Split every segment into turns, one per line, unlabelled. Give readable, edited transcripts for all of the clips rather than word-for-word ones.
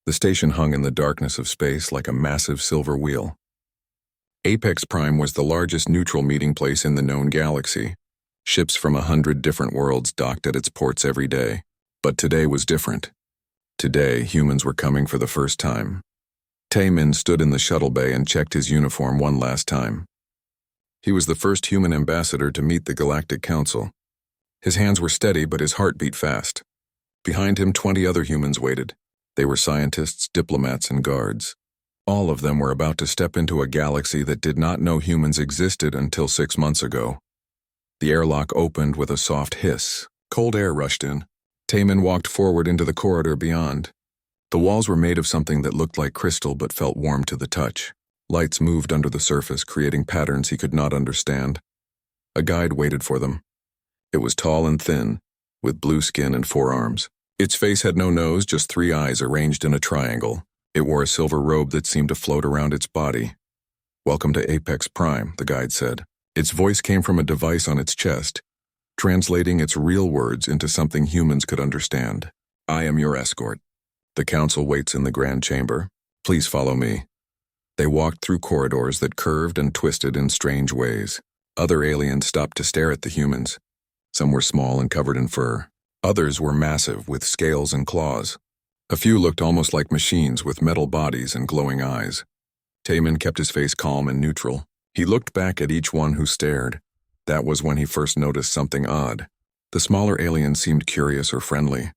The station hung in the darkness of space like a massive silver wheel. Apex Prime was the largest neutral meeting place in the known galaxy. Ships from 100 different worlds docked at its ports every day. But today was different. Today, humans were coming for the first time. Taemin stood in the shuttle bay and checked his uniform one last time. He was the first human ambassador to meet the Galactic Council. His hands were steady, but his heart beat fast. Behind him, 20 other humans waited. They were scientists, diplomats, and guards. All of them were about to step into a galaxy that did not know humans existed until 6 months ago. The airlock opened with a soft hiss. Cold air rushed in. Taemin walked forward into the corridor beyond. The walls were made of something that looked like crystal but felt warm to the touch. Lights moved under the surface, creating patterns he could not understand. A guide waited for them. It was tall and thin, with blue skin and 4 arms. Its face had no nose, just 3 eyes arranged in a triangle. It wore a silver robe that seemed to float around its body. "Welcome to Apex Prime," the guide said. Its voice came from a device on its chest, translating its real words into something humans could understand. "I am your escort. The council waits in the grand chamber. Please follow me." They walked through corridors that curved and twisted in strange ways. Other aliens stopped to stare at the humans. Some were small and covered in fur. Others were massive, with scales and claws. A few looked almost like machines with metal bodies and glowing eyes. Taemin kept his face calm and neutral. He looked back at each one who stared. That was when he first noticed something odd. The smaller aliens seemed curious or friendly.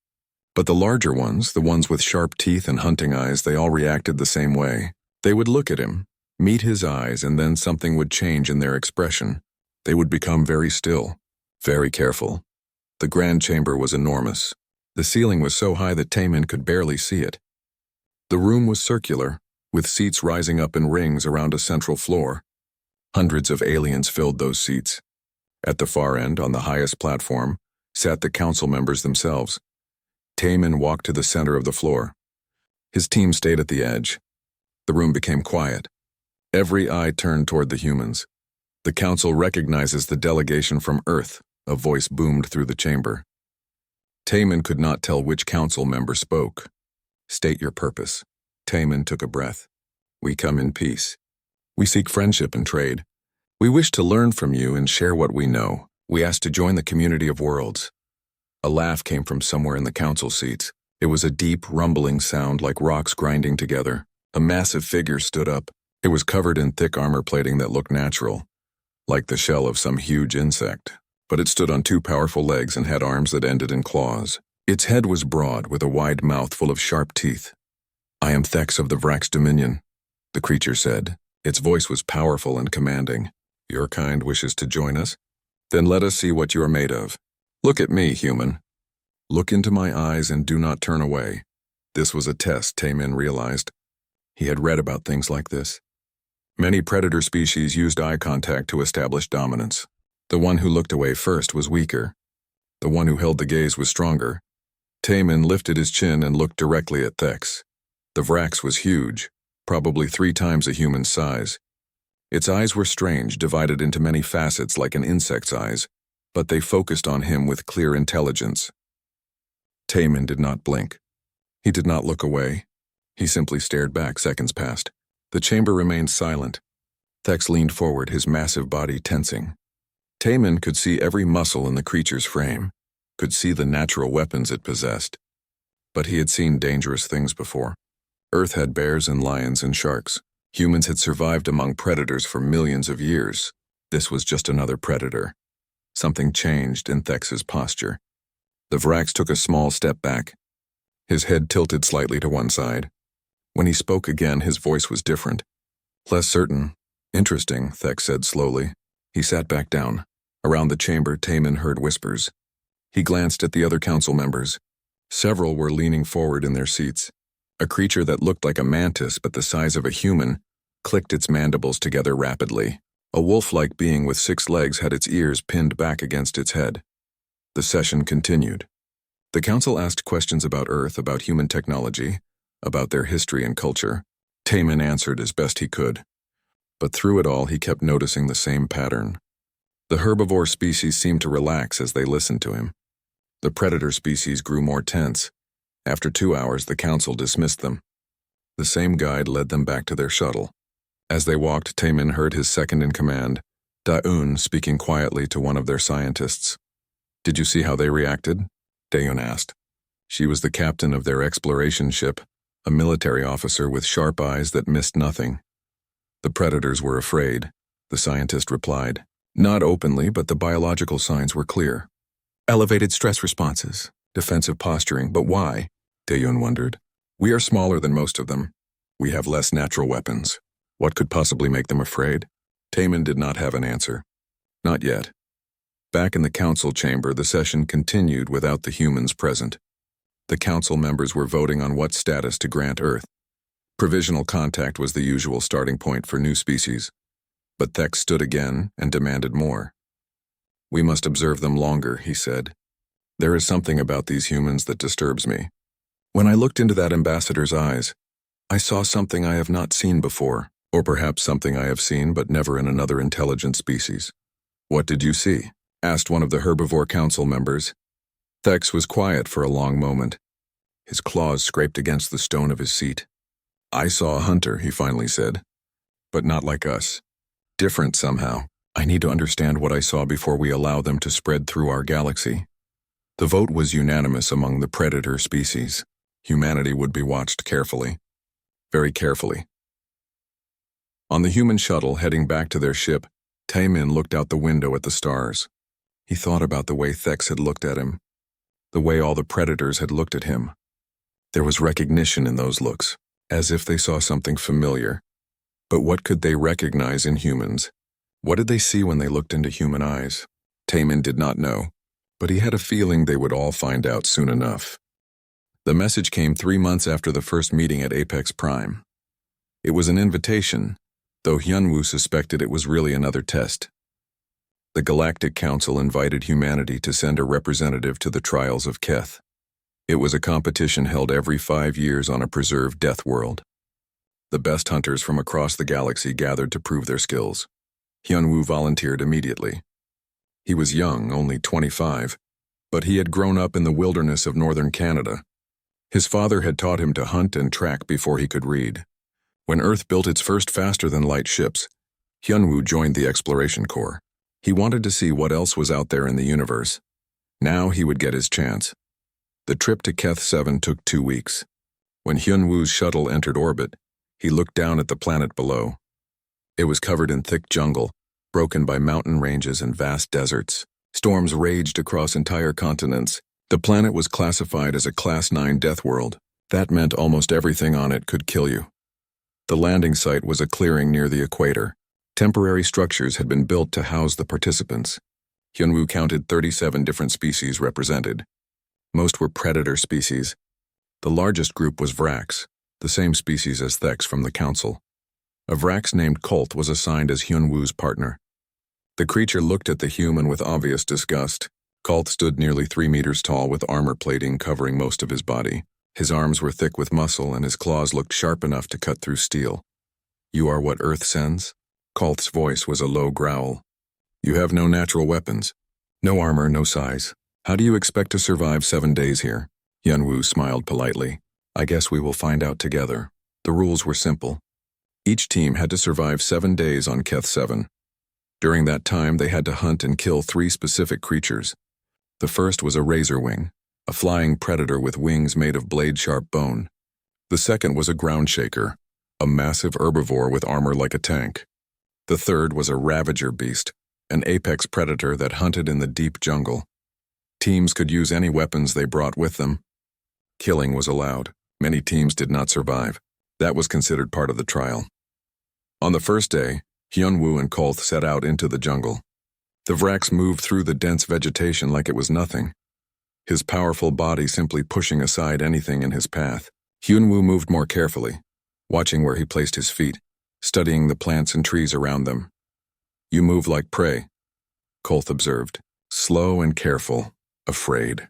But the larger ones, the ones with sharp teeth and hunting eyes, they all reacted the same way. They would look at him, meet his eyes, and then something would change in their expression. They would become very still, very careful. The grand chamber was enormous. The ceiling was so high that Taemin could barely see it. The room was circular, with seats rising up in rings around a central floor. Hundreds of aliens filled those seats. At the far end, on the highest platform, sat the council members themselves. Taemin walked to the center of the floor. His team stayed at the edge. The room became quiet. Every eye turned toward the humans. "The council recognizes the delegation from Earth," a voice boomed through the chamber. Taemin could not tell which council member spoke. "State your purpose." Taemin took a breath. "We come in peace. We seek friendship and trade. We wish to learn from you and share what we know. We ask to join the community of worlds." A laugh came from somewhere in the council seats. It was a deep, rumbling sound like rocks grinding together. A massive figure stood up. It was covered in thick armor plating that looked natural, like the shell of some huge insect. But it stood on 2 powerful legs and had arms that ended in claws. Its head was broad, with a wide mouth full of sharp teeth. "I am Thex of the Vrax Dominion," the creature said. Its voice was powerful and commanding. "Your kind wishes to join us? Then let us see what you are made of. Look at me, human. Look into my eyes and do not turn away." This was a test, Taemin realized. He had read about things like this. Many predator species used eye contact to establish dominance. The one who looked away first was weaker. The one who held the gaze was stronger. Taemin lifted his chin and looked directly at Thex. The Vrax was huge, probably 3 times a human's size. Its eyes were strange, divided into many facets like an insect's eyes, but they focused on him with clear intelligence. Taemin did not blink. He did not look away. He simply stared back. Seconds passed. The chamber remained silent. Thex leaned forward, his massive body tensing. Taemin could see every muscle in the creature's frame, could see the natural weapons it possessed. But he had seen dangerous things before. Earth had bears and lions and sharks. Humans had survived among predators for millions of years. This was just another predator. Something changed in Thex's posture. The Vrax took a small step back. His head tilted slightly to one side. When he spoke again, his voice was different. "Less certain. Interesting," Thex said slowly. He sat back down. Around the chamber, Taemin heard whispers. He glanced at the other council members. Several were leaning forward in their seats. A creature that looked like a mantis but the size of a human clicked its mandibles together rapidly. A wolf-like being with 6 legs had its ears pinned back against its head. The session continued. The council asked questions about Earth, about human technology, about their history and culture. Taemin answered as best he could. But through it all, he kept noticing the same pattern. The herbivore species seemed to relax as they listened to him. The predator species grew more tense. After 2 hours, the council dismissed them. The same guide led them back to their shuttle. As they walked, Taemin heard his second-in-command, Da-eun, speaking quietly to one of their scientists. "Did you see how they reacted?" Da-eun asked. She was the captain of their exploration ship, a military officer with sharp eyes that missed nothing. "The predators were afraid," the scientist replied. "Not openly, but the biological signs were clear. Elevated stress responses, defensive posturing, but why?" Da-eun wondered. "We are smaller than most of them. We have less natural weapons. What could possibly make them afraid?" Taemin did not have an answer. Not yet. Back in the council chamber, the session continued without the humans present. The council members were voting on what status to grant Earth. Provisional contact was the usual starting point for new species. But Thex stood again and demanded more. "We must observe them longer," he said. "There is something about these humans that disturbs me. When I looked into that ambassador's eyes, I saw something I have not seen before, or perhaps something I have seen but never in another intelligent species." "What did you see?" asked one of the herbivore council members. Thex was quiet for a long moment. His claws scraped against the stone of his seat. "I saw a hunter," he finally said. "But not like us. Different somehow. I need to understand what I saw before we allow them to spread through our galaxy." The vote was unanimous among the predator species. Humanity would be watched carefully. Very carefully. On the human shuttle heading back to their ship, Taemin looked out the window at the stars. He thought about the way Thex had looked at him, the way all the predators had looked at him. There was recognition in those looks, as if they saw something familiar. But what could they recognize in humans? What did they see when they looked into human eyes? Taemin did not know, but he had a feeling they would all find out soon enough. The message came 3 months after the first meeting at Apex Prime. It was an invitation, though Hyunwoo suspected it was really another test. The Galactic Council invited humanity to send a representative to the trials of Keth. It was a competition held every 5 years on a preserved death world. The best hunters from across the galaxy gathered to prove their skills. Hyunwoo volunteered immediately. He was young, only 25, but he had grown up in the wilderness of northern Canada. His father had taught him to hunt and track before he could read. When Earth built its first faster-than-light ships, Hyunwoo joined the Exploration Corps. He wanted to see what else was out there in the universe. Now he would get his chance. The trip to Keth 7 took 2 weeks. When Hyunwoo's shuttle entered orbit, he looked down at the planet below. It was covered in thick jungle, broken by mountain ranges and vast deserts. Storms raged across entire continents. The planet was classified as a Class 9 death world. That meant almost everything on it could kill you. The landing site was a clearing near the equator. Temporary structures had been built to house the participants. Hyunwoo counted 37 different species represented. Most were predator species. The largest group was Vrax, the same species as Thex from the Council. A Vrax named Colt was assigned as Hyunwoo's partner. The creature looked at the human with obvious disgust. Colt stood nearly 3 meters tall with armor plating covering most of his body. His arms were thick with muscle and his claws looked sharp enough to cut through steel. "You are what Earth sends?" Colt's voice was a low growl. "You have no natural weapons. No armor, no size. How do you expect to survive 7 days here?" Hyunwoo smiled politely. "I guess we will find out together." The rules were simple. Each team had to survive 7 days on Keth 7. During that time, they had to hunt and kill 3 specific creatures. The first was a razorwing, a flying predator with wings made of blade-sharp bone. The second was a ground shaker, a massive herbivore with armor like a tank. The third was a ravager beast, an apex predator that hunted in the deep jungle. Teams could use any weapons they brought with them. Killing was allowed. Many teams did not survive. That was considered part of the trial. On the first day, Hyunwoo and Colt set out into the jungle. The Vrax moved through the dense vegetation like it was nothing, his powerful body simply pushing aside anything in his path. Hyunwoo moved more carefully, watching where he placed his feet, studying the plants and trees around them. "You move like prey," Colt observed. "Slow and careful, afraid."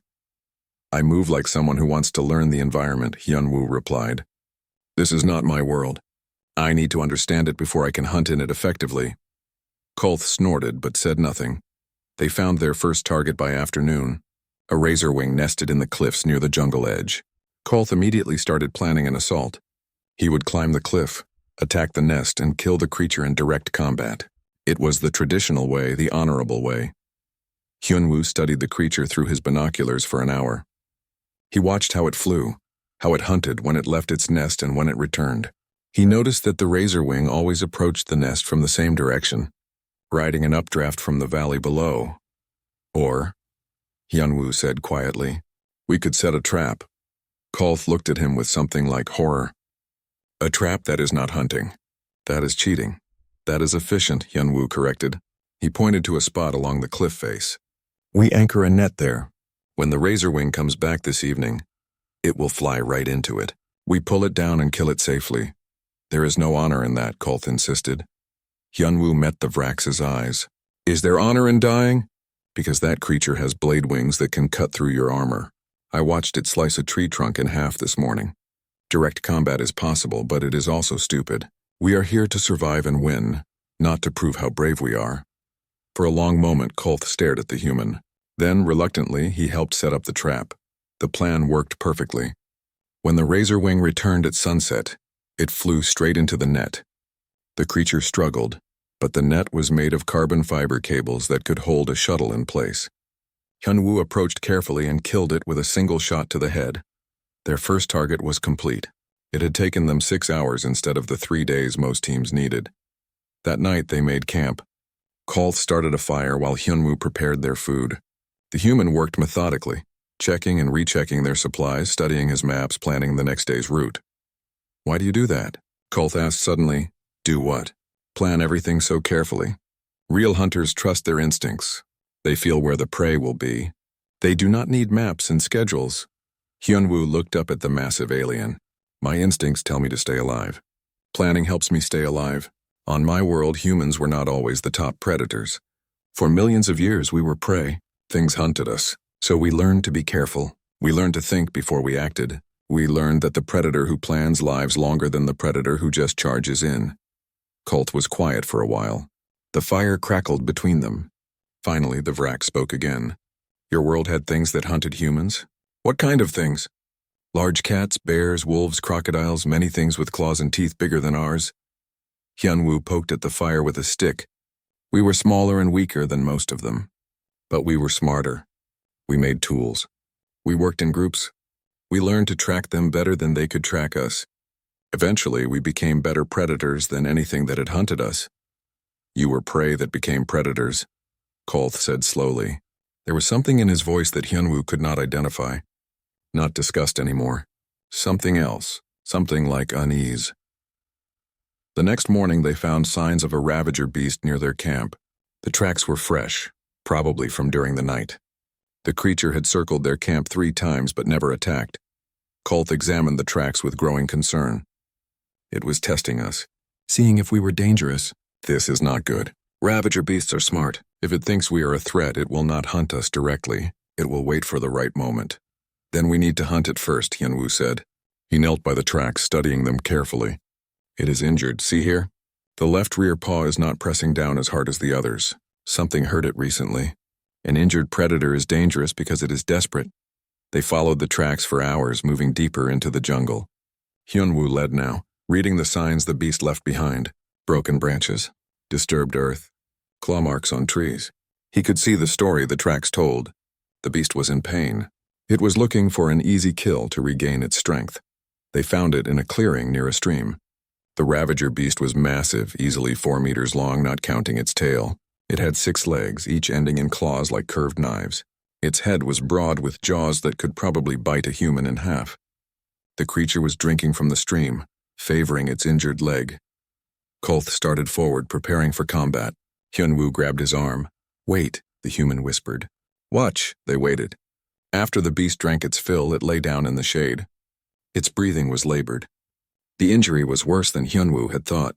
"I move like someone who wants to learn the environment," Hyunwoo replied. "This is not my world. I need to understand it before I can hunt in it effectively." Colt snorted but said nothing. They found their first target by afternoon, a razorwing nested in the cliffs near the jungle edge. Colt immediately started planning an assault. He would climb the cliff, attack the nest, and kill the creature in direct combat. It was the traditional way, the honorable way. Hyunwoo studied the creature through his binoculars for an hour. He watched how it flew, how it hunted when it left its nest and when it returned. He noticed that the razor wing always approached the nest from the same direction, riding an updraft from the valley below. Or, Hyunwoo said quietly, we could set a trap. Kolth looked at him with something like horror. A trap? That is not hunting. That is cheating. That is efficient, Hyunwoo corrected. He pointed to a spot along the cliff face. We anchor a net there. When the razor wing comes back this evening, it will fly right into it. We pull it down and kill it safely. There is no honor in that, Kolth insisted. Hyunwoo met the Vrax's eyes. Is there honor in dying? Because that creature has blade wings that can cut through your armor. I watched it slice a tree trunk in half this morning. Direct combat is possible, but it is also stupid. We are here to survive and win, not to prove how brave we are. For a long moment, Kolth stared at the human. Then, reluctantly, he helped set up the trap. The plan worked perfectly. When the razor wing returned at sunset, it flew straight into the net. The creature struggled, but the net was made of carbon fiber cables that could hold a shuttle in place. Hyunwoo approached carefully and killed it with a single shot to the head. Their first target was complete. It had taken them 6 hours instead of the 3 days most teams needed. That night they made camp. Kolth started a fire while Hyunwoo prepared their food. The human worked methodically, checking and rechecking their supplies, studying his maps, planning the next day's route. Why do you do that? Kolth asked suddenly. Do what? Plan everything so carefully. Real hunters trust their instincts. They feel where the prey will be. They do not need maps and schedules. Hyunwoo looked up at the massive alien. My instincts tell me to stay alive. Planning helps me stay alive. On my world, humans were not always the top predators. For millions of years, we were prey. Things hunted us. So we learned to be careful. We learned to think before we acted. We learned that the predator who plans lives longer than the predator who just charges in. Kolth was quiet for a while. The fire crackled between them. Finally, the Vrax spoke again. Your world had things that hunted humans? What kind of things? Large cats, bears, wolves, crocodiles, many things with claws and teeth bigger than ours. Hyunwoo poked at the fire with a stick. We were smaller and weaker than most of them. But we were smarter. We made tools. We worked in groups. We learned to track them better than they could track us. Eventually, we became better predators than anything that had hunted us. You were prey that became predators, Kolth said slowly. There was something in his voice that Hyunwoo could not identify. Not disgust anymore. Something else. Something like unease. The next morning, they found signs of a ravager beast near their camp. The tracks were fresh, probably from during the night. The creature had circled their camp 3 times but never attacked. Kolth examined the tracks with growing concern. It was testing us, seeing if we were dangerous. This is not good. Ravager beasts are smart. If it thinks we are a threat, it will not hunt us directly. It will wait for the right moment. Then we need to hunt it first, Hyunwoo said. He knelt by the tracks, studying them carefully. It is injured, see here? The left rear paw is not pressing down as hard as the others. Something hurt it recently. An injured predator is dangerous because it is desperate. They followed the tracks for hours, moving deeper into the jungle. Hyunwoo led now, reading the signs the beast left behind. Broken branches, disturbed earth, claw marks on trees. He could see the story the tracks told. The beast was in pain. It was looking for an easy kill to regain its strength. They found it in a clearing near a stream. The ravager beast was massive, easily 4 meters long, not counting its tail. It had 6 legs, each ending in claws like curved knives. Its head was broad with jaws that could probably bite a human in half. The creature was drinking from the stream, favoring its injured leg. Kolth started forward, preparing for combat. Hyunwoo grabbed his arm. Wait, the human whispered. Watch, they waited. After the beast drank its fill, it lay down in the shade. Its breathing was labored. The injury was worse than Hyunwoo had thought.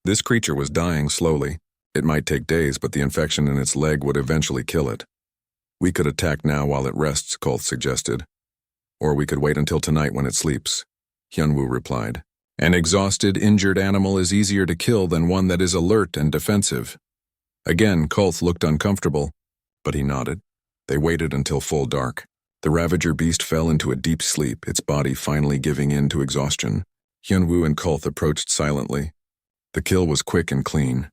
This creature was dying slowly. It might take days, but the infection in its leg would eventually kill it. We could attack now while it rests, Kolth suggested. Or we could wait until tonight when it sleeps, Hyunwoo replied. An exhausted, injured animal is easier to kill than one that is alert and defensive. Again, Kolth looked uncomfortable, but he nodded. They waited until full dark. The ravager beast fell into a deep sleep, its body finally giving in to exhaustion. Hyunwoo and Kulth approached silently. The kill was quick and clean.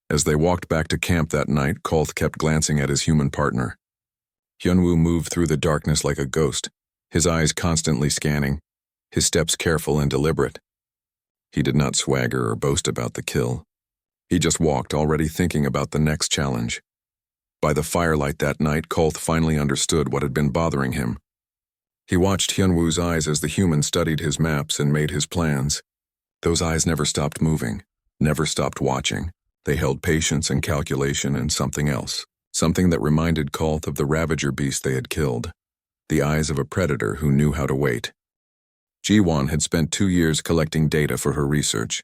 As they walked back to camp that night, Kulth kept glancing at his human partner. Hyunwoo moved through the darkness like a ghost, his eyes constantly scanning, his steps careful and deliberate. He did not swagger or boast about the kill. He just walked, already thinking about the next challenge. By the firelight that night, Kulth finally understood what had been bothering him. He watched Hyunwoo's eyes as the human studied his maps and made his plans. Those eyes never stopped moving, never stopped watching. They held patience and calculation and something else, something that reminded Kulth of the Ravager beast they had killed, the eyes of a predator who knew how to wait. Jiwon had spent 2 years collecting data for her research.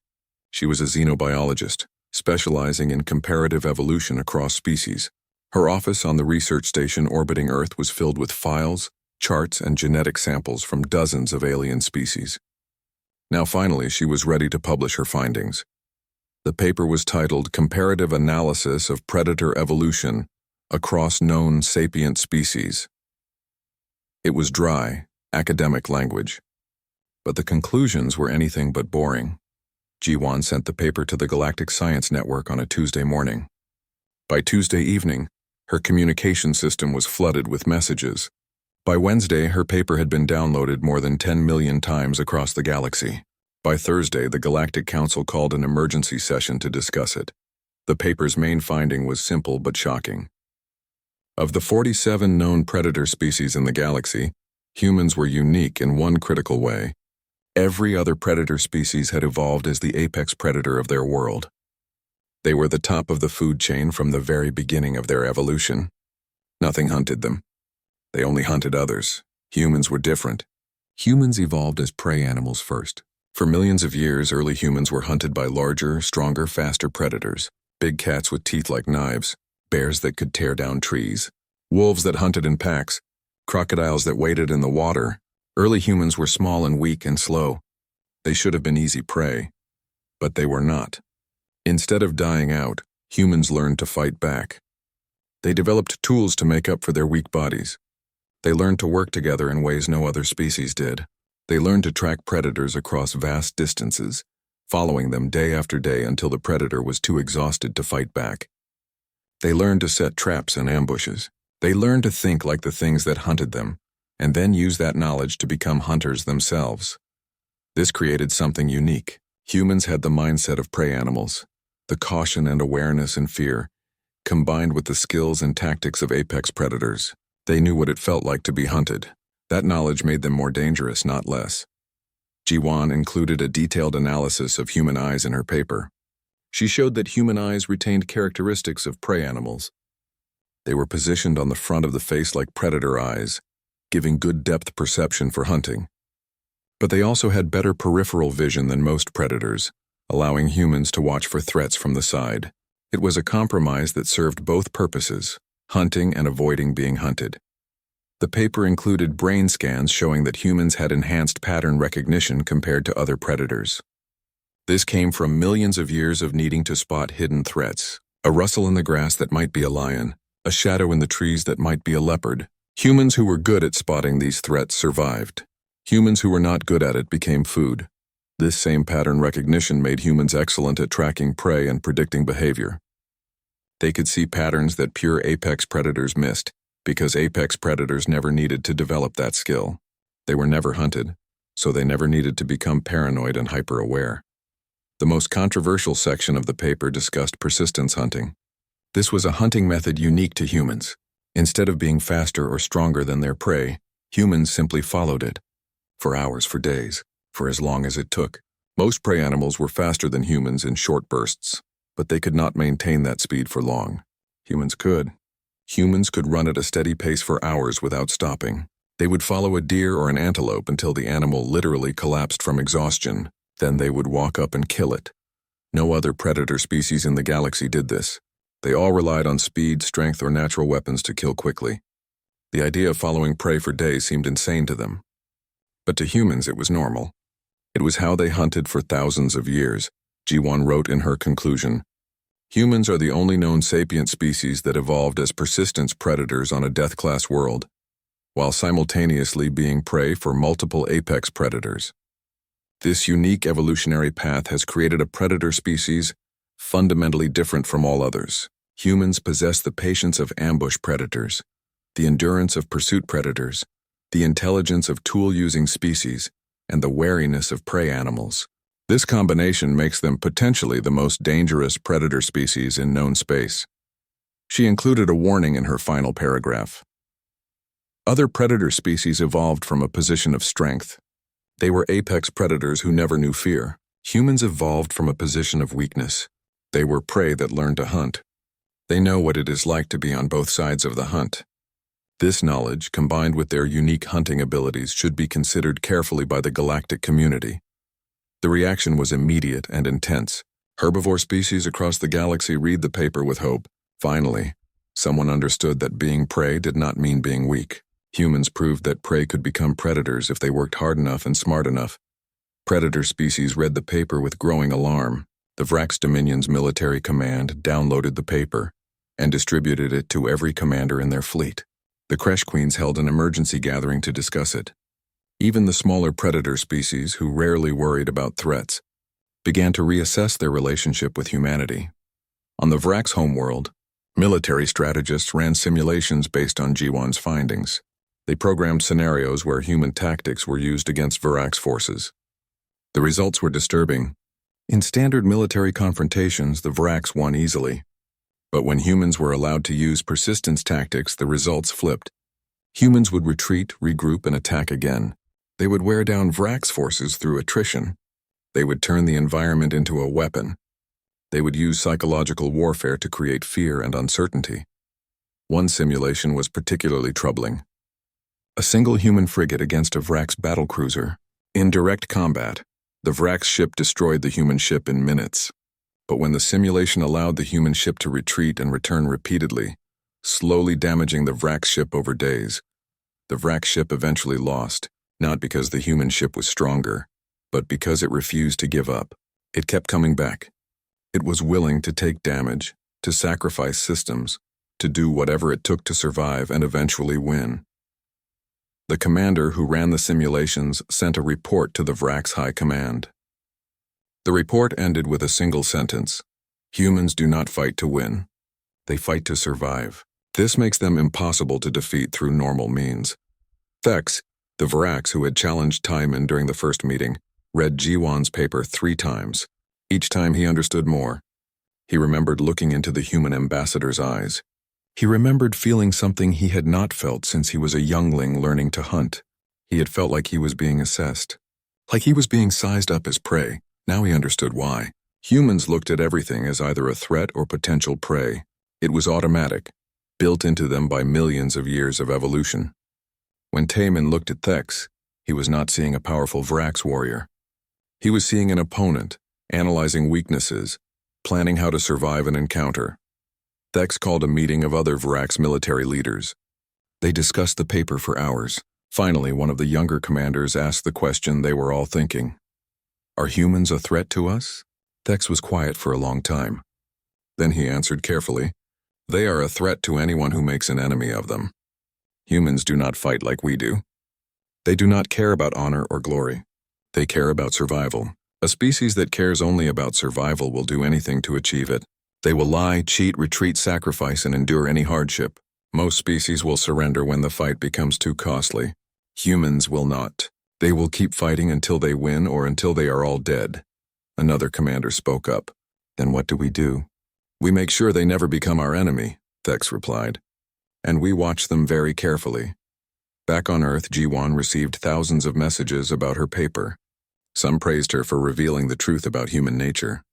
She was a xenobiologist, specializing in comparative evolution across species. Her office on the research station orbiting Earth was filled with files, charts, and genetic samples from dozens of alien species. Now finally, she was ready to publish her findings. The paper was titled Comparative Analysis of Predator Evolution Across Known Sapient Species. It was dry, academic language, but the conclusions were anything but boring. Jiwon sent the paper to the Galactic Science Network on a Tuesday morning. By Tuesday evening, her communication system was flooded with messages. By Wednesday, her paper had been downloaded more than 10 million times across the galaxy. By Thursday, the Galactic Council called an emergency session to discuss it. The paper's main finding was simple but shocking. Of the 47 known predator species in the galaxy, humans were unique in one critical way. Every other predator species had evolved as the apex predator of their world. They were the top of the food chain from the very beginning of their evolution. Nothing hunted them. They only hunted others. Humans were different. Humans evolved as prey animals first. For millions of years, early humans were hunted by larger, stronger, faster predators. Big cats with teeth like knives, bears that could tear down trees, wolves that hunted in packs, crocodiles that waded in the water. Early humans were small and weak and slow. They should have been easy prey, but they were not. Instead of dying out, humans learned to fight back. They developed tools to make up for their weak bodies. They learned to work together in ways no other species did. They learned to track predators across vast distances, following them day after day until the predator was too exhausted to fight back. They learned to set traps and ambushes. They learned to think like the things that hunted them, and then use that knowledge to become hunters themselves. This created something unique. Humans had the mindset of prey animals, the caution and awareness and fear, combined with the skills and tactics of apex predators. They knew what it felt like to be hunted. That knowledge made them more dangerous, not less. Jiwon included a detailed analysis of human eyes in her paper. She showed that human eyes retained characteristics of prey animals. They were positioned on the front of the face like predator eyes, giving good depth perception for hunting. But they also had better peripheral vision than most predators, allowing humans to watch for threats from the side. It was a compromise that served both purposes, hunting and avoiding being hunted. The paper included brain scans showing that humans had enhanced pattern recognition compared to other predators. This came from millions of years of needing to spot hidden threats, a rustle in the grass that might be a lion, a shadow in the trees that might be a leopard. Humans who were good at spotting these threats survived. Humans who were not good at it became food. This same pattern recognition made humans excellent at tracking prey and predicting behavior. They could see patterns that pure apex predators missed, because apex predators never needed to develop that skill. They were never hunted, so they never needed to become paranoid and hyper-aware. The most controversial section of the paper discussed persistence hunting. This was a hunting method unique to humans. Instead of being faster or stronger than their prey, humans simply followed it. For hours, for days, for as long as it took. Most prey animals were faster than humans in short bursts, but they could not maintain that speed for long. Humans could. Humans could run at a steady pace for hours without stopping. They would follow a deer or an antelope until the animal literally collapsed from exhaustion. Then they would walk up and kill it. No other predator species in the galaxy did this. They all relied on speed, strength, or natural weapons to kill quickly. The idea of following prey for days seemed insane to them. But to humans, it was normal. It was how they hunted for thousands of years. Jiwon wrote in her conclusion, "Humans are the only known sapient species that evolved as persistence predators on a death-class world, while simultaneously being prey for multiple apex predators. This unique evolutionary path has created a predator species fundamentally different from all others. Humans possess the patience of ambush predators, the endurance of pursuit predators, the intelligence of tool-using species, and the wariness of prey animals. This combination makes them potentially the most dangerous predator species in known space. She included a warning in her final paragraph. Other predator species evolved from a position of strength. They were apex predators who never knew fear. Humans evolved from a position of weakness. They were prey that learned to hunt. They know what it is like to be on both sides of the hunt. This knowledge, combined with their unique hunting abilities, should be considered carefully by the galactic community. The reaction was immediate and intense. Herbivore species across the galaxy read the paper with hope. Finally, someone understood that being prey did not mean being weak. Humans proved that prey could become predators if they worked hard enough and smart enough. Predator species read the paper with growing alarm. The Vrax Dominion's military command downloaded the paper and distributed it to every commander in their fleet. The Kresh Queens held an emergency gathering to discuss it. Even the smaller predator species, who rarely worried about threats, began to reassess their relationship with humanity. On the Vrax homeworld, military strategists ran simulations based on Jiwan's findings. They programmed scenarios where human tactics were used against Vrax forces. The results were disturbing. In standard military confrontations, the Vrax won easily. But when humans were allowed to use persistence tactics, the results flipped. Humans would retreat, regroup, and attack again. They would wear down Vrax forces through attrition. They would turn the environment into a weapon. They would use psychological warfare to create fear and uncertainty. One simulation was particularly troubling. A single human frigate against a Vrax battlecruiser. In direct combat, the Vrax ship destroyed the human ship in minutes. But when the simulation allowed the human ship to retreat and return repeatedly, slowly damaging the Vrax ship over days, the Vrax ship eventually lost, not because the human ship was stronger, but because it refused to give up. It kept coming back. It was willing to take damage, to sacrifice systems, to do whatever it took to survive and eventually win. The commander who ran the simulations sent a report to the Vrax High Command. The report ended with a single sentence: humans do not fight to win. They fight to survive. This makes them impossible to defeat through normal means. Thex, the Vrax who had challenged Timon during the first meeting, read Jiwan's paper 3 times. Each time he understood more. He remembered looking into the human ambassador's eyes. He remembered feeling something he had not felt since he was a youngling learning to hunt. He had felt like he was being assessed. Like he was being sized up as prey. Now he understood why. Humans looked at everything as either a threat or potential prey. It was automatic, built into them by millions of years of evolution. When Timon looked at Thex, he was not seeing a powerful Vrax warrior. He was seeing an opponent, analyzing weaknesses, planning how to survive an encounter. Thex called a meeting of other Vrax military leaders. They discussed the paper for hours. Finally, one of the younger commanders asked the question they were all thinking. Are humans a threat to us? Thex was quiet for a long time. Then he answered carefully, they are a threat to anyone who makes an enemy of them. Humans do not fight like we do. They do not care about honor or glory. They care about survival. A species that cares only about survival will do anything to achieve it. They will lie, cheat, retreat, sacrifice, and endure any hardship. Most species will surrender when the fight becomes too costly. Humans will not. They will keep fighting until they win or until they are all dead. Another commander spoke up. Then what do? We make sure they never become our enemy, Thex replied. And we watch them very carefully. Back on Earth, Jiwan received thousands of messages about her paper. Some praised her for revealing the truth about human nature.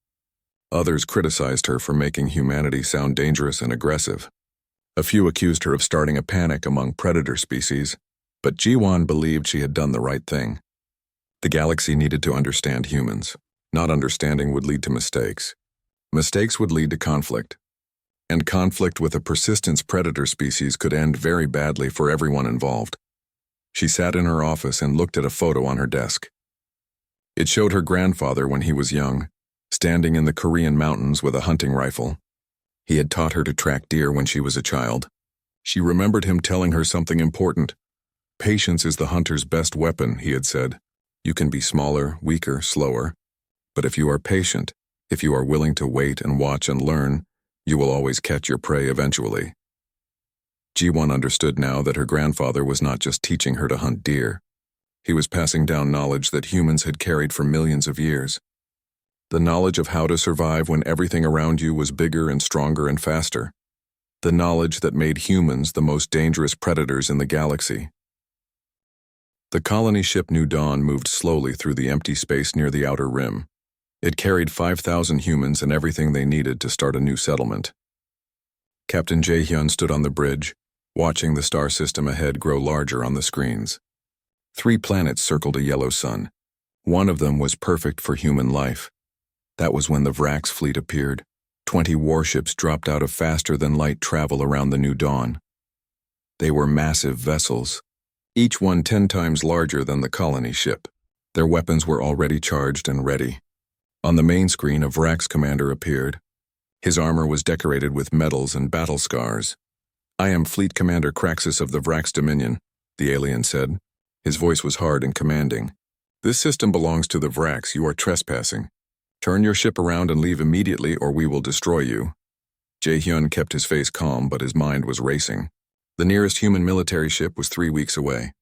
Others criticized her for making humanity sound dangerous and aggressive. A few accused her of starting a panic among predator species, but Jiwan believed she had done the right thing. The galaxy needed to understand humans. Not understanding would lead to mistakes. Mistakes would lead to conflict. And conflict with a persistence predator species could end very badly for everyone involved. She sat in her office and looked at a photo on her desk. It showed her grandfather when he was young, standing in the Korean mountains with a hunting rifle. He had taught her to track deer when she was a child. She remembered him telling her something important. Patience is the hunter's best weapon, he had said. You can be smaller, weaker, slower, but if you are patient, if you are willing to wait and watch and learn, you will always catch your prey eventually. G1 understood now that her grandfather was not just teaching her to hunt deer. He was passing down knowledge that humans had carried for millions of years. The knowledge of how to survive when everything around you was bigger and stronger and faster. The knowledge that made humans the most dangerous predators in the galaxy. The colony ship New Dawn moved slowly through the empty space near the outer rim. It carried 5,000 humans and everything they needed to start a new settlement. Captain Jae-hyun stood on the bridge, watching the star system ahead grow larger on the screens. 3 planets circled a yellow sun. One of them was perfect for human life. That was when the Vrax fleet appeared. 20 warships dropped out of faster-than-light travel around the New Dawn. They were massive vessels, each one 10 times larger than the colony ship. Their weapons were already charged and ready. On the main screen, a Vrax commander appeared. His armor was decorated with medals and battle scars. "I am Fleet Commander Kraxus of the Vrax Dominion," the alien said. His voice was hard and commanding. "This system belongs to the Vrax. You are trespassing. Turn your ship around and leave immediately or we will destroy you." Jae-hyun kept his face calm, but his mind was racing. The nearest human military ship was 3 weeks away.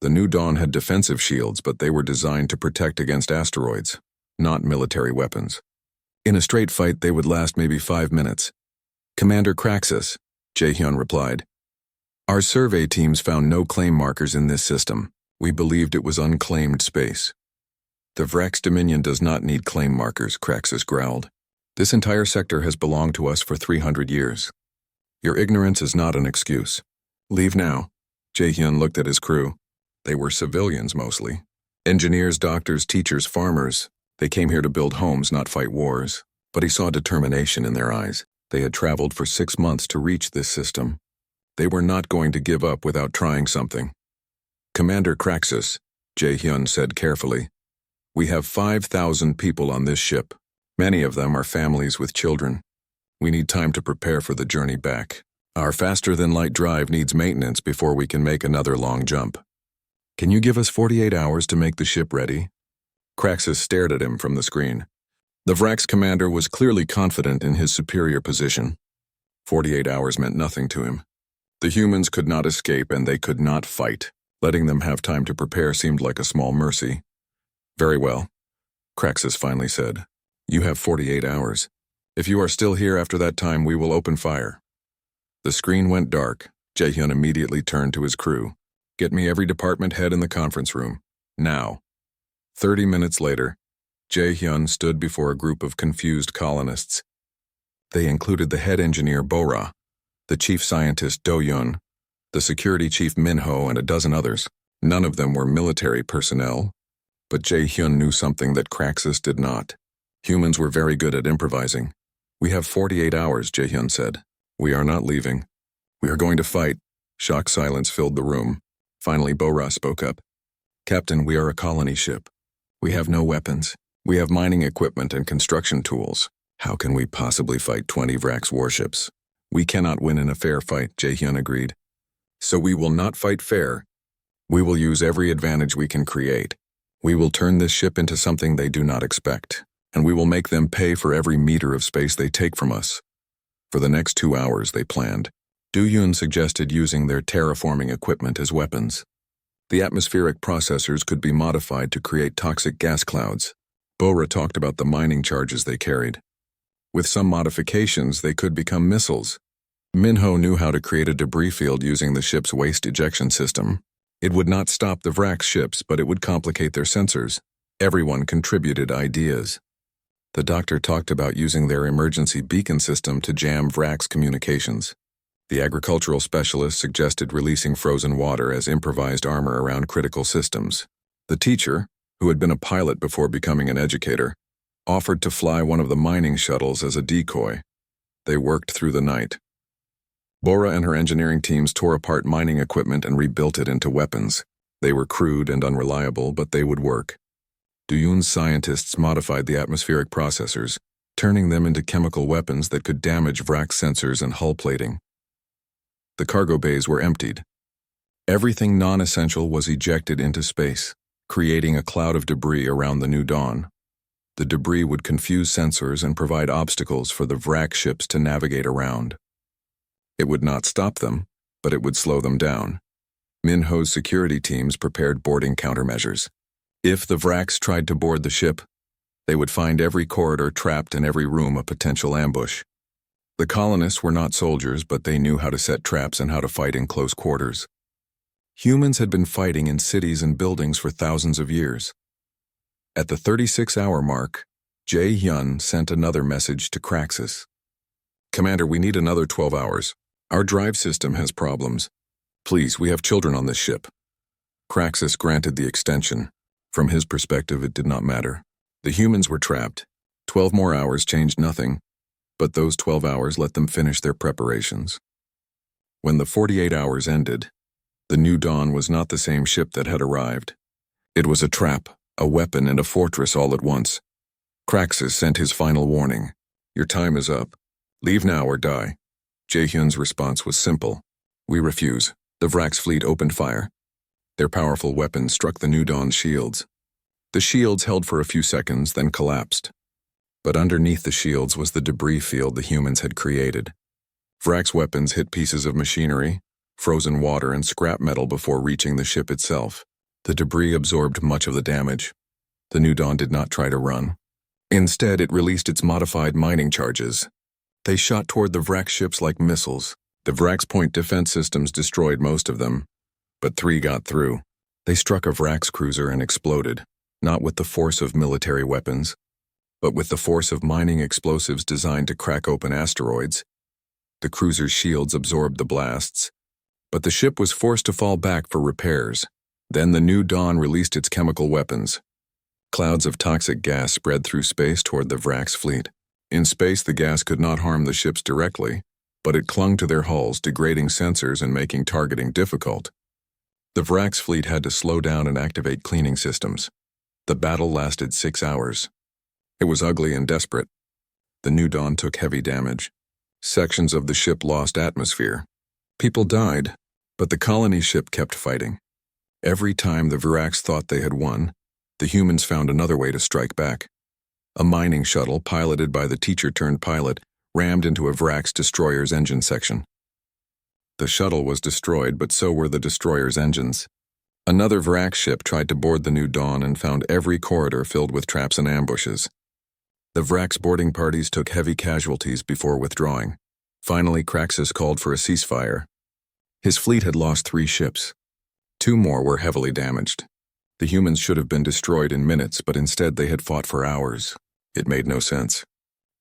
The New Dawn had defensive shields, but they were designed to protect against asteroids, not military weapons. In a straight fight, they would last maybe 5 minutes. "Commander Kraxus," Jae-hyun replied. "Our survey teams found no claim markers in this system. We believed it was unclaimed space." "The Vrax Dominion does not need claim markers," Kraxus growled. "This entire sector has belonged to us for 300 years. Your ignorance is not an excuse. Leave now." Jae-hyun looked at his crew. They were civilians mostly. Engineers, doctors, teachers, farmers. They came here to build homes, not fight wars. But he saw determination in their eyes. They had traveled for 6 months to reach this system. They were not going to give up without trying something. "Commander Kraxus," Jae-hyun said carefully, "we have 5,000 people on this ship. Many of them are families with children. We need time to prepare for the journey back. Our faster-than-light drive needs maintenance before we can make another long jump. Can you give us 48 hours to make the ship ready?" Kraxus stared at him from the screen. The Vrax commander was clearly confident in his superior position. 48 hours meant nothing to him. The humans could not escape and they could not fight. Letting them have time to prepare seemed like a small mercy. "Very well," Kraxus finally said. "You have 48 hours. If you are still here after that time, we will open fire." The screen went dark. Jae-hyun immediately turned to his crew. "Get me every department head in the conference room. Now." 30 minutes later, Jae-hyun stood before a group of confused colonists. They included the head engineer Bora, the chief scientist Do-yun, the security chief Min-ho, and a dozen others. None of them were military personnel, but Jae-hyun knew something that Kraxus did not. Humans were very good at improvising. "We have 48 hours, Jae-hyun said. "We are not leaving. We are going to fight." Shocked silence filled the room. Finally, Bora spoke up. "Captain, we are a colony ship. We have no weapons. We have mining equipment and construction tools. How can we possibly fight 20 Vrax warships? We cannot win in a fair fight," Jae-hyun agreed. "So we will not fight fair. We will use every advantage we can create. We will turn this ship into something they do not expect, and we will make them pay for every meter of space they take from us." For the next 2 hours, they planned. Do-yun suggested using their terraforming equipment as weapons. The atmospheric processors could be modified to create toxic gas clouds. Bora talked about the mining charges they carried. With some modifications, they could become missiles. Min-ho knew how to create a debris field using the ship's waste ejection system. It would not stop the Vrax ships, but it would complicate their sensors. Everyone contributed ideas. The doctor talked about using their emergency beacon system to jam Vrax communications. The agricultural specialist suggested releasing frozen water as improvised armor around critical systems. The teacher, who had been a pilot before becoming an educator, offered to fly one of the mining shuttles as a decoy. They worked through the night. Bora and her engineering teams tore apart mining equipment and rebuilt it into weapons. They were crude and unreliable, but they would work. Do-yun's scientists modified the atmospheric processors, turning them into chemical weapons that could damage Vrax sensors and hull plating. The cargo bays were emptied. Everything non-essential was ejected into space. creating a cloud of debris around the new dawn. The debris would confuse sensors and provide obstacles for the wrack ships to navigate around. It would not stop them, but it would slow them down. Minho's security teams prepared boarding countermeasures. If the wracks tried to board the ship, they would find every corridor trapped and every room a potential ambush. The colonists were not soldiers, but they knew how to set traps and how to fight in close quarters. Humans had been fighting in cities and buildings for thousands of years. At the 36-hour mark, Jae-hyun sent another message to Craxus. "Commander, we need another 12 hours. Our drive system has problems. Please, we have children on this ship." Craxus granted the extension. From his perspective, it did not matter. The humans were trapped. 12 more hours changed nothing, but those 12 hours let them finish their preparations. When the 48 hours ended, the new dawn was not the same ship that had arrived. It was a trap, a weapon, and a fortress all at once. Craxus sent his final warning. "Your time is up. Leave now or die." Jae-hyun's response was simple. "We refuse." The Vrax fleet opened fire. Their powerful weapons struck the new dawn's shields. The shields held for a few seconds, then collapsed. But underneath the shields was the debris field the humans had created. Vrax weapons hit pieces of machinery, frozen water, and scrap metal before reaching the ship itself. The debris absorbed much of the damage. The new dawn did not try to run. Instead, it released its modified mining charges. They shot toward the Vrax ships like missiles. The Vrax point defense systems destroyed most of them, but 3 got through. They struck a Vrax cruiser and exploded, not with the force of military weapons, but with the force of mining explosives designed to crack open asteroids. The cruiser's shields absorbed the blasts, but the ship was forced to fall back for repairs. Then the new dawn released its chemical weapons. Clouds of toxic gas spread through space toward the Vrax fleet. In space, the gas could not harm the ships directly, but it clung to their hulls, degrading sensors and making targeting difficult. The Vrax fleet had to slow down and activate cleaning systems. The battle lasted 6 hours. It was ugly and desperate. The new dawn took heavy damage. Sections of the ship lost atmosphere. People died, but the colony ship kept fighting. Every time the Vrax thought they had won, the humans found another way to strike back. A mining shuttle, piloted by the teacher-turned-pilot, rammed into a Vrax destroyer's engine section. The shuttle was destroyed, but so were the destroyer's engines. Another Vrax ship tried to board the new dawn and found every corridor filled with traps and ambushes. The Vrax boarding parties took heavy casualties before withdrawing. Finally, Craxus called for a ceasefire. His fleet had lost 3 ships. 2 more were heavily damaged. The humans should have been destroyed in minutes, but instead they had fought for hours. It made no sense.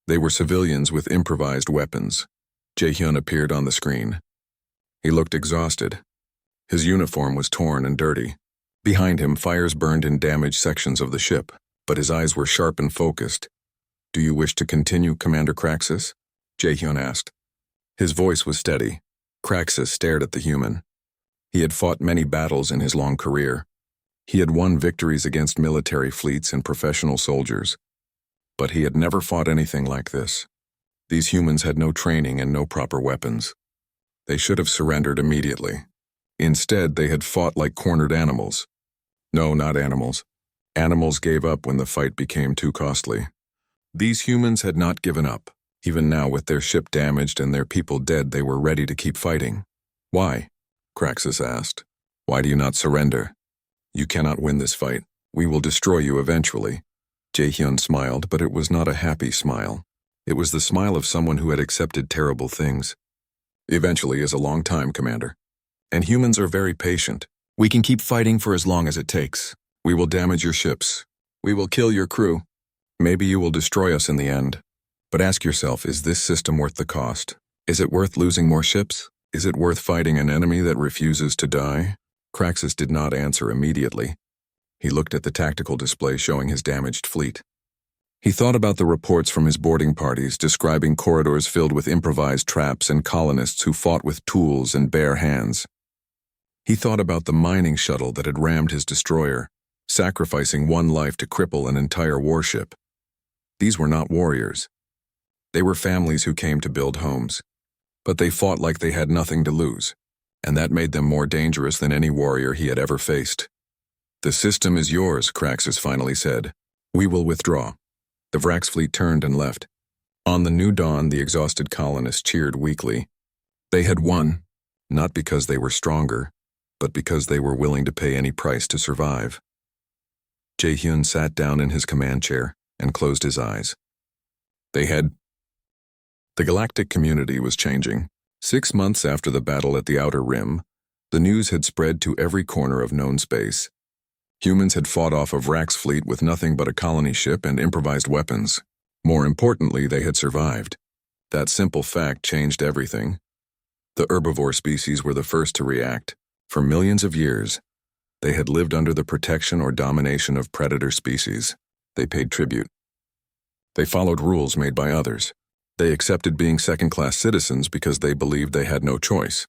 They were civilians with improvised weapons. Jae-hyun appeared on the screen. He looked exhausted. His uniform was torn and dirty. Behind him, fires burned in damaged sections of the ship, but his eyes were sharp and focused. "Do you wish to continue, Commander Craxus?" Jae-hyun asked. His voice was steady. Craxus stared at the human. He had fought many battles in his long career. He had won victories against military fleets and professional soldiers. But he had never fought anything like this. These humans had no training and no proper weapons. They should have surrendered immediately. Instead, they had fought like cornered animals. No, not animals. Animals gave up when the fight became too costly. These humans had not given up. Even now, with their ship damaged and their people dead, they were ready to keep fighting. "Why?" Craxus asked. "Why do you not surrender? You cannot win this fight. We will destroy you eventually." Jae-hyun smiled, but it was not a happy smile. It was the smile of someone who had accepted terrible things. "Eventually is a long time, Commander. And humans are very patient. We can keep fighting for as long as it takes. We will damage your ships. We will kill your crew. Maybe you will destroy us in the end. But ask yourself, is this system worth the cost? Is it worth losing more ships? Is it worth fighting an enemy that refuses to die?" Craxus did not answer immediately. He looked at the tactical display showing his damaged fleet. He thought about the reports from his boarding parties describing corridors filled with improvised traps and colonists who fought with tools and bare hands. He thought about the mining shuttle that had rammed his destroyer, sacrificing one life to cripple an entire warship. These were not warriors. They were families who came to build homes. But they fought like they had nothing to lose, and that made them more dangerous than any warrior he had ever faced. "The system is yours," Craxus finally said. "We will withdraw." The Vrax fleet turned and left. On the new dawn, the exhausted colonists cheered weakly. They had won, not because they were stronger, but because they were willing to pay any price to survive. Jae-hyun sat down in his command chair and closed his eyes. The galactic community was changing. 6 months after the battle at the Outer Rim, the news had spread to every corner of known space. Humans had fought off a Vrax fleet with nothing but a colony ship and improvised weapons. More importantly, they had survived. That simple fact changed everything. The herbivore species were the first to react. For millions of years, they had lived under the protection or domination of predator species. They paid tribute. They followed rules made by others. They accepted being second-class citizens because they believed they had no choice.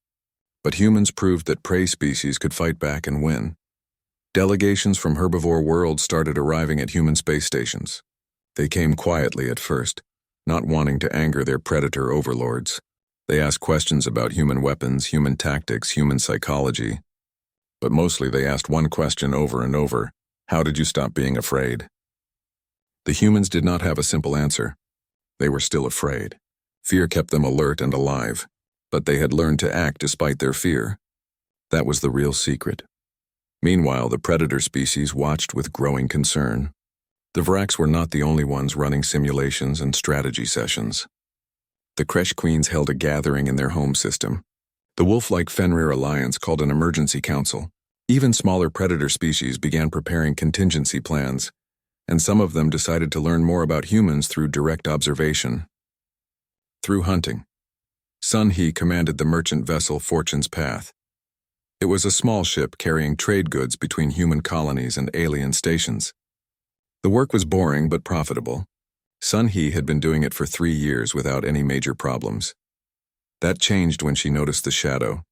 But humans proved that prey species could fight back and win. Delegations from herbivore worlds started arriving at human space stations. They came quietly at first, not wanting to anger their predator overlords. They asked questions about human weapons, human tactics, human psychology. But mostly they asked one question over and over: how did you stop being afraid? The humans did not have a simple answer. They were still afraid. Fear kept them alert and alive, but they had learned to act despite their fear. That was the real secret. Meanwhile, the predator species watched with growing concern. The Vrax were not the only ones running simulations and strategy sessions. The Kresh Queens held a gathering in their home system. The wolf-like Fenrir alliance called an emergency council. Even smaller predator species began preparing contingency plans, and some of them decided to learn more about humans through direct observation. Through hunting. Sun He commanded the merchant vessel Fortune's Path. It was a small ship carrying trade goods between human colonies and alien stations. The work was boring but profitable. Sun He had been doing it for 3 years without any major problems. That changed when she noticed the shadow.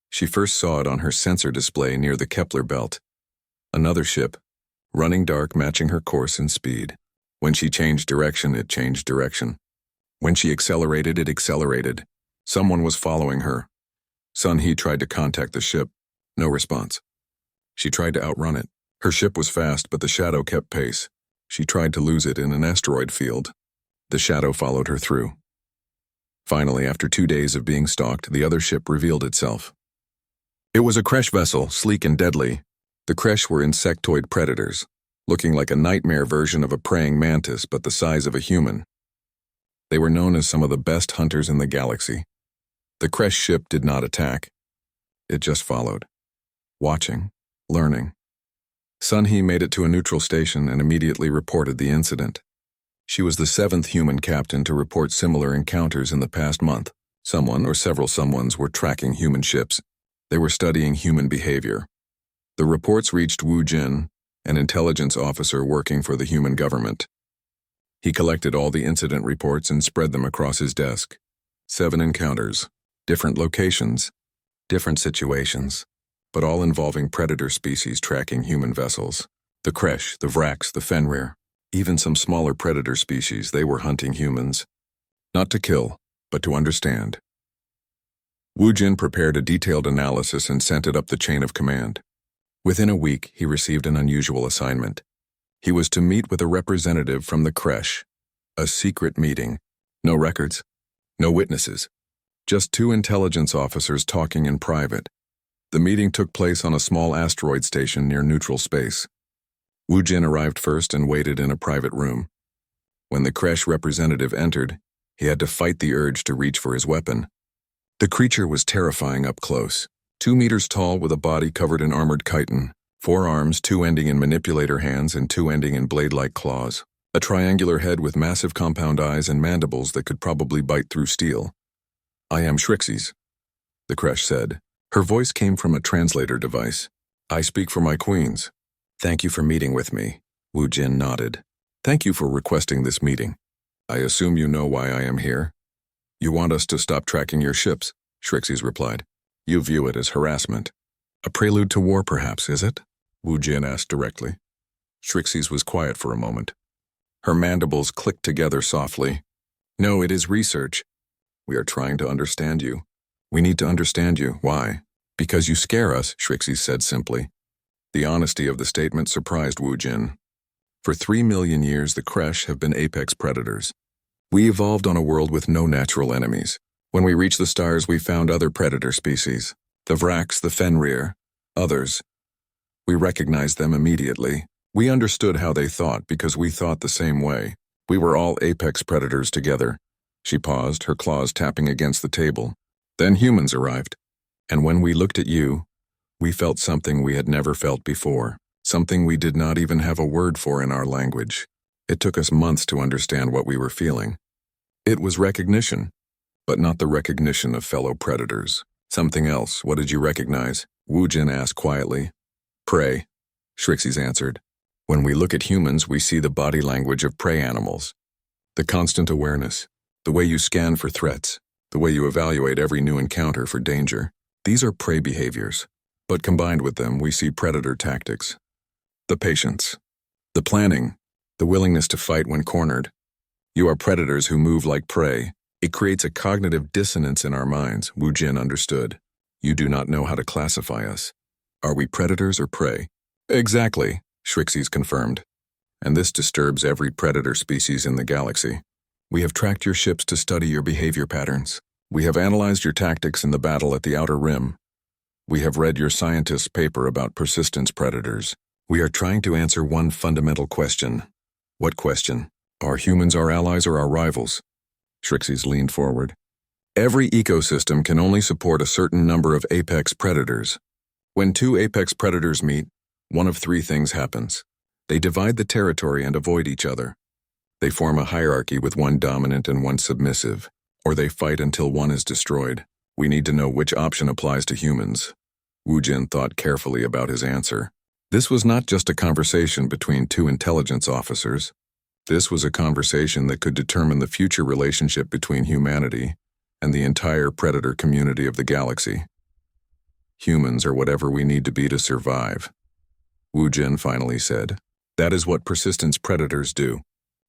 She first saw it on her sensor display near the Kepler belt. Another ship, running dark, matching her course and speed. When she changed direction, it changed direction. When she accelerated, it accelerated. Someone was following her. Sun He tried to contact the ship. No response. She tried to outrun it. Her ship was fast, but the shadow kept pace. She tried to lose it in an asteroid field. The shadow followed her through. Finally, after 2 days of being stalked, the other ship revealed itself. It was a Kresh vessel, sleek and deadly. The Kresh were insectoid predators, looking like a nightmare version of a praying mantis but the size of a human. They were known as some of the best hunters in the galaxy. The Kresh ship did not attack. It just followed, watching, learning. Sun He made it to a neutral station and immediately reported the incident. She was the 7th human captain to report similar encounters in the past month. Someone or several someones were tracking human ships. They were studying human behavior. The reports reached Wu Jin, an intelligence officer working for the human government. He collected all the incident reports and spread them across his desk. 7 encounters, different locations, different situations, but all involving predator species tracking human vessels. The Kresh, the Vrax, the Fenrir, even some smaller predator species, they were hunting humans. Not to kill, but to understand. Wu Jin prepared a detailed analysis and sent it up the chain of command. Within a week, he received an unusual assignment. He was to meet with a representative from the Kresh. A secret meeting. No records. No witnesses. Just 2 intelligence officers talking in private. The meeting took place on a small asteroid station near neutral space. Wu Jin arrived first and waited in a private room. When the Kresh representative entered, he had to fight the urge to reach for his weapon. The creature was terrifying up close. 2 meters tall with a body covered in armored chitin, 4 arms, 2 ending in manipulator hands and 2 ending in blade-like claws. A triangular head with massive compound eyes and mandibles that could probably bite through steel. "I am Shrixes," the Kresh said. Her voice came from a translator device. "I speak for my queens." "Thank you for meeting with me," Wu Jin nodded. "Thank you for requesting this meeting. I assume you know why I am here." "You want us to stop tracking your ships," Shrixes replied. "You view it as harassment." "A prelude to war, perhaps, is it?" Wu Jin asked directly. Shrixes was quiet for a moment. Her mandibles clicked together softly. "No, it is research. We are trying to understand you. We need to understand you. Why?" "Because you scare us," Shrixes said simply. The honesty of the statement surprised Wu Jin. For 3 million years, the Kresh have been apex predators. We evolved on a world with no natural enemies. When we reached the stars, we found other predator species. The Vraks, the Fenrir, others. We recognized them immediately. We understood how they thought because we thought the same way. We were all apex predators together. She paused, her claws tapping against the table. Then humans arrived. And when we looked at you, we felt something we had never felt before. Something we did not even have a word for in our language. It took us months to understand what we were feeling. It was recognition, but not the recognition of fellow predators. Something else. What did you recognize? Wu Jin asked quietly. Prey, Shrixes answered. When we look at humans, we see the body language of prey animals. The constant awareness, the way you scan for threats, the way you evaluate every new encounter for danger. These are prey behaviors, but combined with them, we see predator tactics. The patience, the planning, the willingness to fight when cornered. You are predators who move like prey. It creates a cognitive dissonance in our minds, Wu Jin understood. You do not know how to classify us. Are we predators or prey? Exactly, Shrixes confirmed. And this disturbs every predator species in the galaxy. We have tracked your ships to study your behavior patterns. We have analyzed your tactics in the battle at the Outer Rim. We have read your scientist's paper about persistence predators. We are trying to answer one fundamental question. What question? Are humans our allies or our rivals? Shrixes leaned forward. Every ecosystem can only support a certain number of apex predators. When two apex predators meet, one of three things happens. They divide the territory and avoid each other. They form a hierarchy with one dominant and one submissive, or they fight until one is destroyed. We need to know which option applies to humans. Wu Jin thought carefully about his answer. This was not just a conversation between two intelligence officers. This was a conversation that could determine the future relationship between humanity and the entire predator community of the galaxy. Humans are whatever we need to be to survive, Wu Jin finally said. That is what persistence predators do.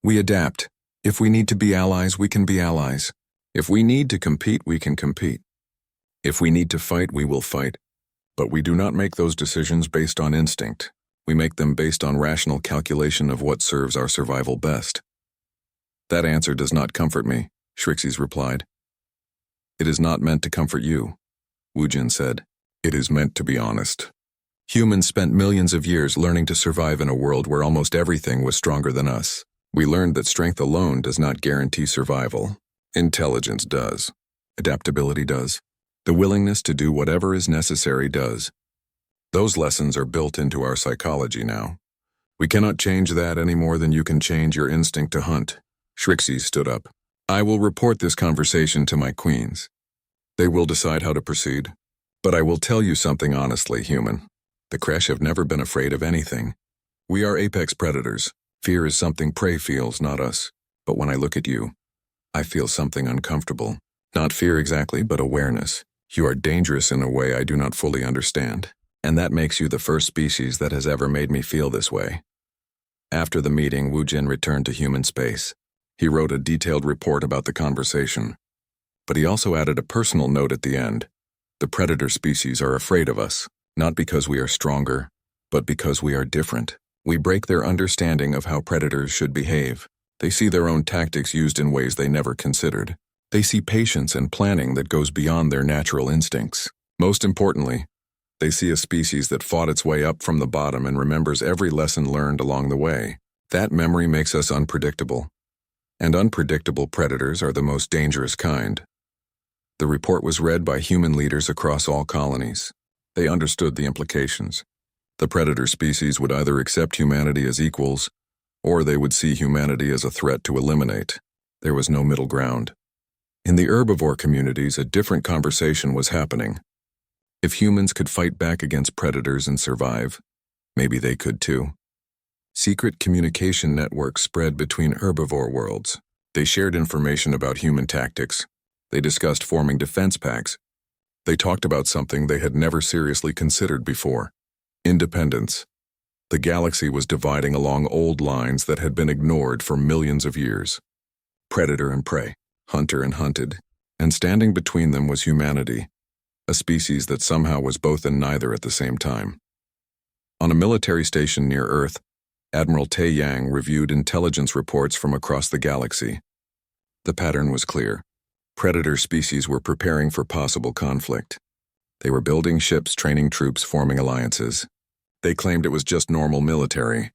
We adapt. If we need to be allies, we can be allies. If we need to compete, we can compete. If we need to fight, we will fight. But we do not make those decisions based on instinct. We make them based on rational calculation of what serves our survival best. That answer does not comfort me, Shrixes replied. It is not meant to comfort you, Wu Jin said. It is meant to be honest. Humans spent millions of years learning to survive in a world where almost everything was stronger than us. We learned that strength alone does not guarantee survival. Intelligence does. Adaptability does. The willingness to do whatever is necessary does. Those lessons are built into our psychology now. We cannot change that any more than you can change your instinct to hunt. Shrixes stood up. I will report this conversation to my queens. They will decide how to proceed. But I will tell you something honestly, human. The Kresh have never been afraid of anything. We are apex predators. Fear is something prey feels, not us. But when I look at you, I feel something uncomfortable. Not fear exactly, but awareness. You are dangerous in a way I do not fully understand. And that makes you the first species that has ever made me feel this way. After the meeting, Wu Jin returned to human space. He wrote a detailed report about the conversation. But he also added a personal note at the end. The predator species are afraid of us, not because we are stronger, but because we are different. We break their understanding of how predators should behave. They see their own tactics used in ways they never considered. They see patience and planning that goes beyond their natural instincts. Most importantly, they see a species that fought its way up from the bottom and remembers every lesson learned along the way. That memory makes us unpredictable. And unpredictable predators are the most dangerous kind. The report was read by human leaders across all colonies. They understood the implications. The predator species would either accept humanity as equals, or they would see humanity as a threat to eliminate. There was no middle ground. In the herbivore communities, a different conversation was happening. If humans could fight back against predators and survive, maybe they could too. Secret communication networks spread between herbivore worlds. They shared information about human tactics. They discussed forming defense pacts. They talked about something they had never seriously considered before: independence. The galaxy was dividing along old lines that had been ignored for millions of years. Predator and prey, hunter and hunted, and standing between them was humanity, a species that somehow was both and neither at the same time. On a military station near Earth, Admiral Tae Yang reviewed intelligence reports from across the galaxy. The pattern was clear. Predator species were preparing for possible conflict. They were building ships, training troops, forming alliances. They claimed it was just normal military,